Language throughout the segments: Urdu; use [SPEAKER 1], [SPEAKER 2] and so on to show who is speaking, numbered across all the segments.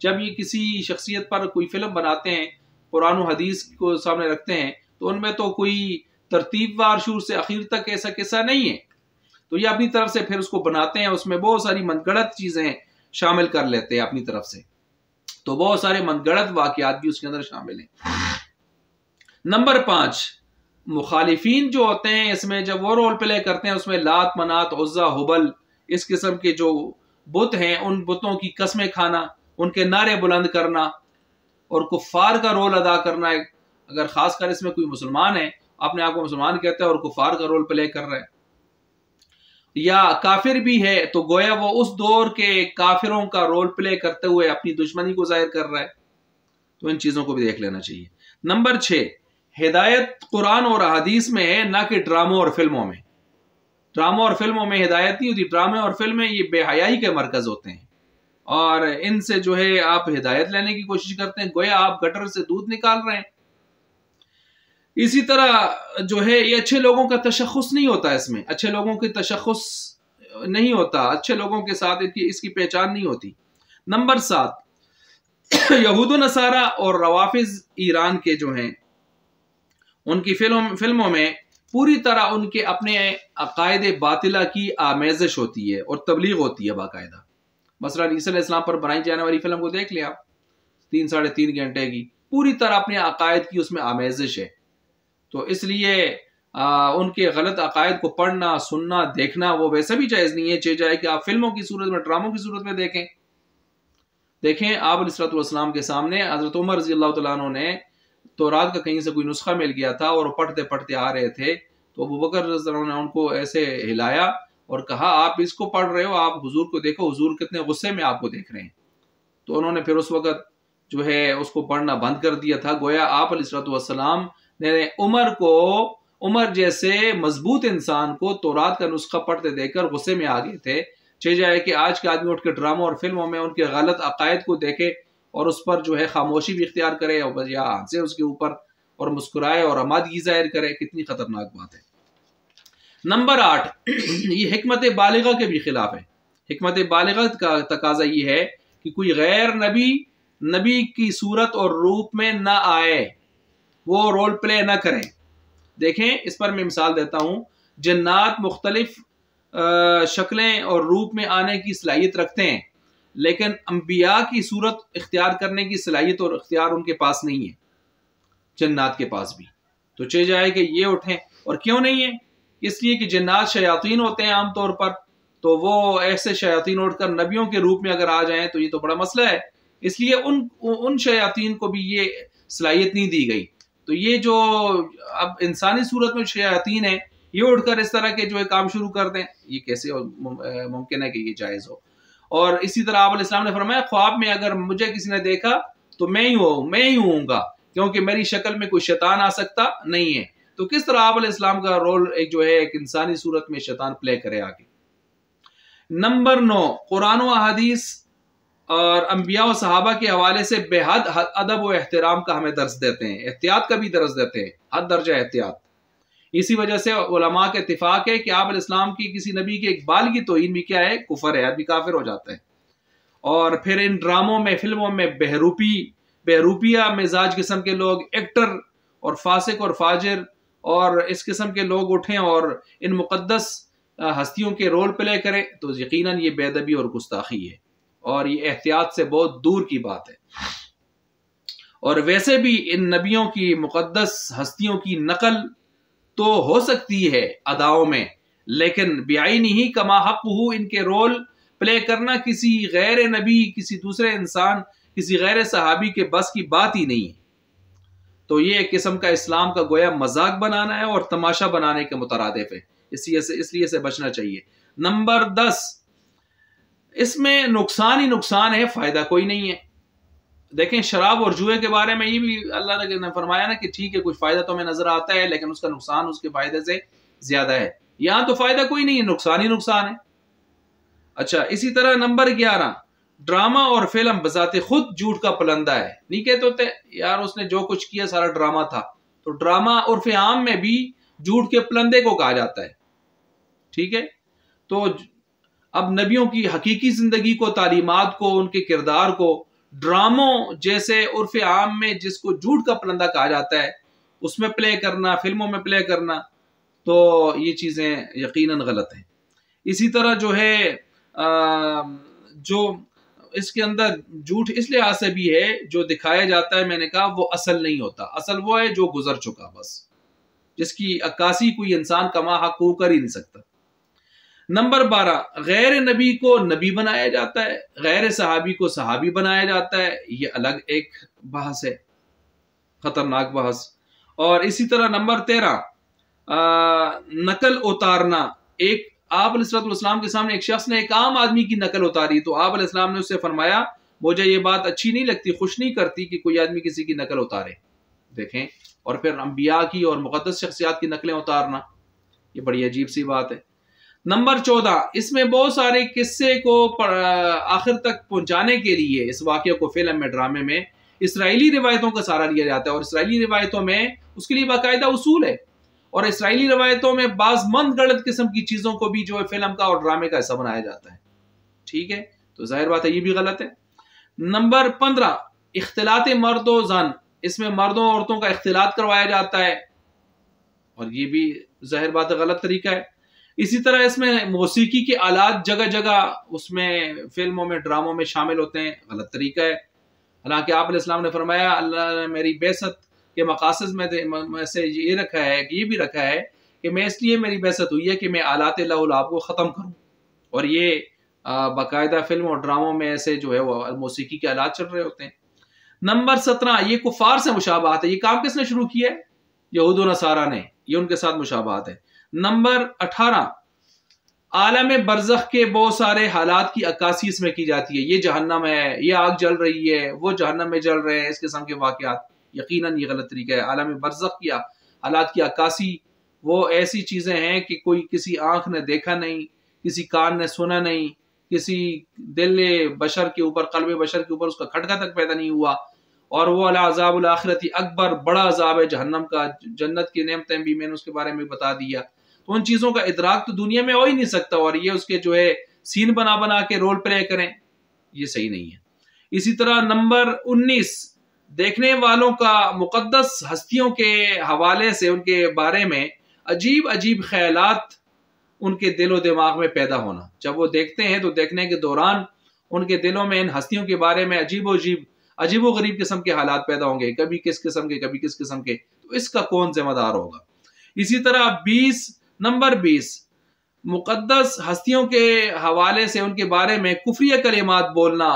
[SPEAKER 1] جب یہ کسی شخصیت پر کوئی فلم بناتے ہیں، قرآن و حدیث کو سامنے رکھتے ہیں، تو ان میں تو کوئی ترتیب وار شروع سے آخر تک ایسا قصہ نہیں ہے، تو یہ اپنی طرف سے پھر اس کو بناتے ہیں، اس میں بہت ساری من گڑت چیزیں شامل کر لیتے ہیں اپنی طرف سے، تو بہت سارے من گڑت واقعات بھی اس کے اندر شامل ہیں۔ نمبر 5، مخالفین جو ہوتے ہیں اس میں جب وہ رول پلے کرتے ہیں، اس میں لات، منات، عزا، حبل، اس قسم کے جو بت ہیں، ان بتوں کی قسمیں کھانا، ان کے نعرے بلند کرنا اور کفار کا رول ادا کرنا ہے۔ اگر خاص کر اس میں کوئی مسلمان ہے، اپنے آپ کو مسلمان کہتا ہے اور کفار کا رول پلے کر رہا ہے، یا کافر بھی ہے تو گویا وہ اس دور کے کافروں کا رول پلے کرتے ہوئے اپنی دشمنی کو ظاہر کر رہا ہے، تو ان چیزوں کو بھی دیکھ لینا چاہیے۔ نمبر 6، ہدایت قرآن اور حدیث میں ہے، نہ کہ ڈراموں اور فلموں میں۔ ڈراموں اور فلموں میں ہدایت نہیں ہوتی، ڈرامے اور فلمیں یہ بے حیائی کے مرکز ہوتے ہیں، اور ان سے جو ہے آپ ہدایت لینے کی کوشش کرتے ہیں، گویا آپ گٹر سے دودھ نکال رہے ہیں۔ اسی طرح جو ہے یہ اچھے لوگوں کا تشخص نہیں ہوتا، اس میں اچھے لوگوں کی تشخص نہیں ہوتا، اچھے لوگوں کے ساتھ اس کی پہچان نہیں ہوتی۔ نمبر 7، یہود و نصارہ اور روافض ایران کے جو ہیں، ان کی فلموں میں پوری طرح ان کے اپنے عقائد باطلہ کی آمیزش ہوتی ہے اور تبلیغ ہوتی ہے باقاعدہ۔ مثلا عیسی علیہ السلام پر بنائی جانے والی فلم کو دیکھ لیں آپ، 3-3.5 گھنٹے کی، پوری طرح اپنے عقائد کی اس میں آمیزش ہے، تو اس لیے ان کے غلط عقائد کو پڑھنا، سننا، دیکھنا وہ ویسے بھی جائز نہیں ہے، چاہے جائے کہ آپ فلموں کی صورت میں، ڈراموں کی صورت میں دیکھیں۔ آپ علیہ السلام کے سامنے حضرت عمر رضی اللہ تعالیٰ عنہ نے تورات کا کہیں سے کوئی نسخہ مل گیا تھا اور پڑھتے پڑھتے آ رہے تھے، تو ابو بکر رضی اللہ عنہ نے ان کو ایسے ہلایا اور کہا آپ اس کو پڑھ رہے ہو، آپ حضور کو دیکھو، حضور کتنے غصے میں آپ کو دیکھ رہے ہیں۔ تو انہوں نے پھر اس وقت جو ہے اس کو پڑھنا بند کر دیا تھا، گویا آپ علیہ السلام نے عمر جیسے مضبوط انسان کو تورات کا نسخہ پڑھتے دیکھ کر غصے میں آ گئے تھے۔ چاہے جائے کہ آج کے آدمی اٹھ کے ڈراموں اور فلموں میں ان کے غلط عقائد کو دیکھے اور اس پر جو ہے خاموشی بھی اختیار کرے یا ہنسے اس کے اوپر اور مسکرائے اور آمادگی ظاہر کرے، کتنی خطرناک بات ہے۔ نمبر 8، یہ حکمت بالغہ کے بھی خلاف ہے۔ حکمت بالغہ کا تقاضا یہ ہے کہ کوئی غیر نبی کی صورت اور روپ میں نہ آئے، وہ رول پلے نہ کریں۔ دیکھیں اس پر میں مثال دیتا ہوں، جنات مختلف شکلیں اور روپ میں آنے کی صلاحیت رکھتے ہیں، لیکن انبیاء کی صورت اختیار کرنے کی صلاحیت اور اختیار ان کے پاس نہیں ہے، جنات کے پاس بھی۔ تو چاہے جائے کہ یہ اٹھیں، اور کیوں نہیں ہے؟ اس لیے کہ جنات شیاطین ہوتے ہیں عام طور پر، تو وہ ایسے شیاطین اٹھ کر نبیوں کے روپ میں اگر آ جائیں تو یہ تو بڑا مسئلہ ہے، اس لیے ان شیاطین کو بھی یہ صلاحیت نہیں دی گئی۔ تو یہ جو اب انسانی صورت میں شیاطین ہیں، یہ اٹھ کر اس طرح کے جو ہے کام شروع کر دیں، یہ کیسے ممکن ہے کہ یہ جائز ہو؟ اور اسی طرح آپ علیہ السلام نے فرمایا خواب میں اگر مجھے کسی نے دیکھا تو میں ہی ہوں گا، کیونکہ میری شکل میں کوئی شیطان آ سکتا نہیں ہے۔ تو کس طرح آپ علیہ السلام کا رول جو ہے ایک انسانی صورت میں شیطان پلے کرے آگے۔ نمبر 9، قرآن و حدیث اور انبیاء و صحابہ کے حوالے سے بے حد ادب و احترام کا ہمیں درس دیتے ہیں، احتیاط کا بھی درس دیتے ہیں، حد درجہ احتیاط۔ اسی وجہ سے علماء کے اتفاق ہے کہ آپ علیہ السلام کی کسی نبی کے اقبال کی توہین بھی کیا ہے؟ کفر ہے، آدمی کافر ہو جاتا ہے۔ اور پھر ان ڈراموں میں، فلموں میں بہروپیہ مزاج قسم کے لوگ، ایکٹر اور فاسق اور فاجر اور اس قسم کے لوگ اٹھیں اور ان مقدس ہستیوں کے رول پلے کریں، تو یقیناً یہ بے ادبی اور گستاخی ہے، اور یہ احتیاط سے بہت دور کی بات ہے۔ اور ویسے بھی ان نبیوں کی مقدس ہستیوں کی نقل تو ہو سکتی ہے اداؤں میں، لیکن بعینہ کما حقہ ان کے رول پلے کرنا کسی غیر نبی، کسی دوسرے انسان، کسی غیر صحابی کے بس کی بات ہی نہیں ہے۔ تو یہ ایک قسم کا اسلام کا گویا مذاق بنانا ہے اور تماشا بنانے کے مترادف ہے، اس لیے سے بچنا چاہیے۔ نمبر 10، اس میں نقصان ہی نقصان ہے، فائدہ کوئی نہیں ہے۔ دیکھیں شراب اور جوئے کے بارے میں یہ بھی اللہ نے فرمایا نا کہ ٹھیک ہے کچھ فائدہ تو ہمیں نظر آتا ہے، لیکن اس کا نقصان اس کے فائدے سے زیادہ ہے۔ یہاں تو فائدہ کوئی نہیں ہے، نقصان ہی نقصان ہے۔ اچھا، اسی طرح نمبر 11، ڈرامہ اور فلم بذات خود جھوٹ کا پلندہ ہے۔ نہیں کہتے ہوتے یار اس نے جو کچھ کیا سارا ڈرامہ تھا، تو ڈرامہ عرف عام میں بھی جھوٹ کے پلندے کو کہا جاتا ہے، ٹھیک ہے؟ تو اب نبیوں کی حقیقی زندگی کو، تعلیمات کو، ان کے کردار کو ڈراموں جیسے عرف عام میں جس کو جھوٹ کا پرندہ کہا جاتا ہے اس میں پلے کرنا، فلموں میں پلے کرنا، تو یہ چیزیں یقیناً غلط ہیں۔ اسی طرح جو ہے جو اس کے اندر جھوٹ اس لحاظ سے بھی ہے، جو دکھایا جاتا ہے میں نے کہا وہ اصل نہیں ہوتا، اصل وہ ہے جو گزر چکا، بس جس کی عکاسی کوئی انسان کما حق ہو کر ہی نہیں سکتا۔ نمبر 12، غیر نبی کو نبی بنایا جاتا ہے، غیر صحابی کو صحابی بنایا جاتا ہے، یہ الگ ایک بحث ہے، خطرناک بحث۔ اور اسی طرح نمبر 13، نقل اتارنا۔ ایک آپ علیہ السلام کے سامنے ایک شخص نے ایک عام آدمی کی نقل اتاری، تو آپ علیہ السلام نے اس سے فرمایا مجھے یہ بات اچھی نہیں لگتی، خوش نہیں کرتی کہ کوئی آدمی کسی کی نقل اتارے۔ دیکھیں، اور پھر انبیاء کی اور مقدس شخصیات کی نقلیں اتارنا، یہ بڑی عجیب سی بات ہے۔ نمبر 14، اس میں بہت سارے قصے کو آخر تک پہنچانے کے لیے اس واقعے کو فلم میں، ڈرامے میں اسرائیلی روایتوں کا سہارا لیا جاتا ہے، اور اسرائیلی روایتوں میں اس کے لیے باقاعدہ اصول ہے، اور اسرائیلی روایتوں میں بعض من گڑت قسم کی چیزوں کو بھی جو ہے فلم کا اور ڈرامے کا حصہ بنایا جاتا ہے۔ ٹھیک ہے، تو ظاہر بات ہے یہ بھی غلط ہے۔ نمبر 15، اختلاط مرد و زن۔ اس میں مردوں اور عورتوں کا اختلاط کروایا جاتا ہے، اور یہ بھی ظاہر بات ہے غلط طریقہ ہے۔ اسی طرح اس میں موسیقی کے آلات جگہ جگہ اس میں فلموں میں، ڈراموں میں شامل ہوتے ہیں، غلط طریقہ ہے۔ حالانکہ آپ علیہ السلام نے فرمایا اللہ نے میری بعثت کے مقاصد میں سے یہ رکھا ہے، کہ یہ بھی رکھا ہے کہ میں اس لیے میری بعثت ہوئی ہے کہ میں آلات اللہ العاب کو ختم کروں، اور یہ باقاعدہ فلم اور ڈراموں میں ایسے جو ہے وہ موسیقی کے آلات چل رہے ہوتے ہیں۔ نمبر 17، یہ کفار سے مشابہت ہے۔ یہ کام کس نے شروع کیا ہے؟ یہود و نصارہ نے، یہ ان کے ساتھ مشابہت ہے۔ نمبر 18، عالم برزخ کے بہت سارے حالات کی عکاسی اس میں کی جاتی ہے، یہ جہنم ہے، یہ آگ جل رہی ہے، وہ جہنم میں جل رہے ہیں، اس قسم کے واقعات، یقیناً یہ غلط طریقہ ہے۔ عالم برزخ کی حالات کی عکاسی وہ ایسی چیزیں ہیں کہ کوئی کسی آنکھ نے دیکھا نہیں، کسی کان نے سنا نہیں، کسی دل بشر کے اوپر، قلب بشر کے اوپر اس کا کھٹکا تک پیدا نہیں ہوا، اور وہ العذاب الاخرتی اکبر، بڑا عذاب ہے جہنم کا۔ جنت کی نعمتیں بھی میں نے اس کے بارے میں بتا دیا، تو ان چیزوں کا ادراک تو دنیا میں ہو ہی نہیں سکتا، اور یہ اس کے جو ہے سین بنا بنا کے رول پلے کریں، یہ صحیح نہیں ہے۔ اسی طرح نمبر 19، دیکھنے والوں کا مقدس ہستیوں کے حوالے سے ان کے بارے میں عجیب عجیب خیالات ان کے دل و دماغ میں پیدا ہونا۔ جب وہ دیکھتے ہیں تو دیکھنے کے دوران ان کے دلوں میں ان ہستیوں کے بارے میں عجیب و غریب قسم کے حالات پیدا ہوں گے، کبھی کس قسم کے، کبھی کس قسم کے، تو اس کا کون ذمہ دار ہوگا؟ اسی طرح نمبر 20، مقدس ہستیوں کے حوالے سے ان کے بارے میں کفریہ کلمات بولنا،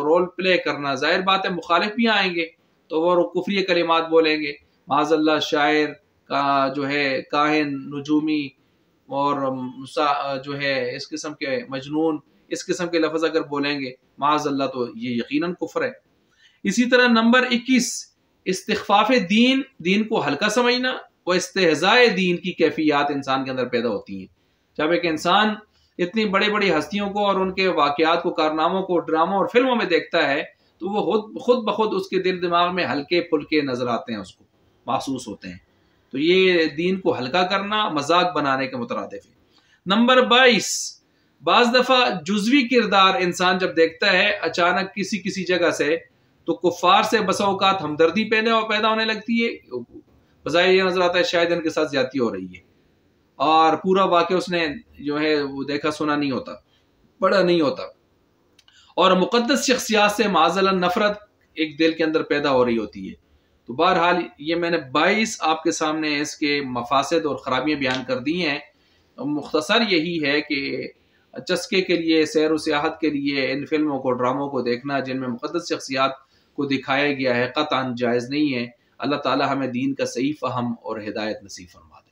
[SPEAKER 1] رول پلے کرنا۔ ظاہر بات ہے مخالف بھی آئیں گے تو وہ کفریہ کلمات بولیں گے، معاذ اللہ شاعر کا جو ہے، کاہن، نجومی، اور جو ہے اس قسم کے مجنون، اس قسم کے لفظ اگر بولیں گے معاذ اللہ، تو یہ یقیناً کفر ہے۔ اسی طرح نمبر 21، استخفاف دین کو ہلکا سمجھنا و استہزاء دین کی کیفیات انسان کے اندر پیدا ہوتی ہیں۔ جب ایک انسان اتنی بڑی بڑی ہستیوں کو اور ان کے واقعات کو، کارناموں کو ڈراموں اور فلموں میں دیکھتا ہے تو وہ خود بخود اس کے دل دماغ میں ہلکے پھلکے نظر آتے ہیں، اس کو محسوس ہوتے ہیں، تو یہ دین کو ہلکا کرنا، مذاق بنانے کے مترادف ہے۔ نمبر 22، بعض دفعہ جزوی کردار انسان جب دیکھتا ہے اچانک کسی جگہ سے، تو کفار سے بسا اوقات ہمدردی پیدا ہونے لگتی ہے، بظاہر یہ نظر آتا ہے شاید ان کے ساتھ زیادتی ہو رہی ہے، اور پورا واقعہ اس نے جو ہے وہ دیکھا سنا نہیں ہوتا، پڑھا نہیں ہوتا، اور مقدس شخصیات سے معاذ اللہ نفرت ایک دل کے اندر پیدا ہو رہی ہوتی ہے۔ تو بہرحال یہ میں نے 22 آپ کے سامنے اس کے مفاسد اور خرابیاں بیان کر دی ہیں۔ مختصر یہی ہے کہ چسکے کے لیے، سیر و سیاحت کے لیے ان فلموں کو، ڈراموں کو دیکھنا جن میں مقدس شخصیات کو دکھایا گیا ہے قطعاً جائز نہیں ہے۔ اللہ تعالی ہمیں دین کا صحیح فہم اور ہدایت نصیب فرما دے۔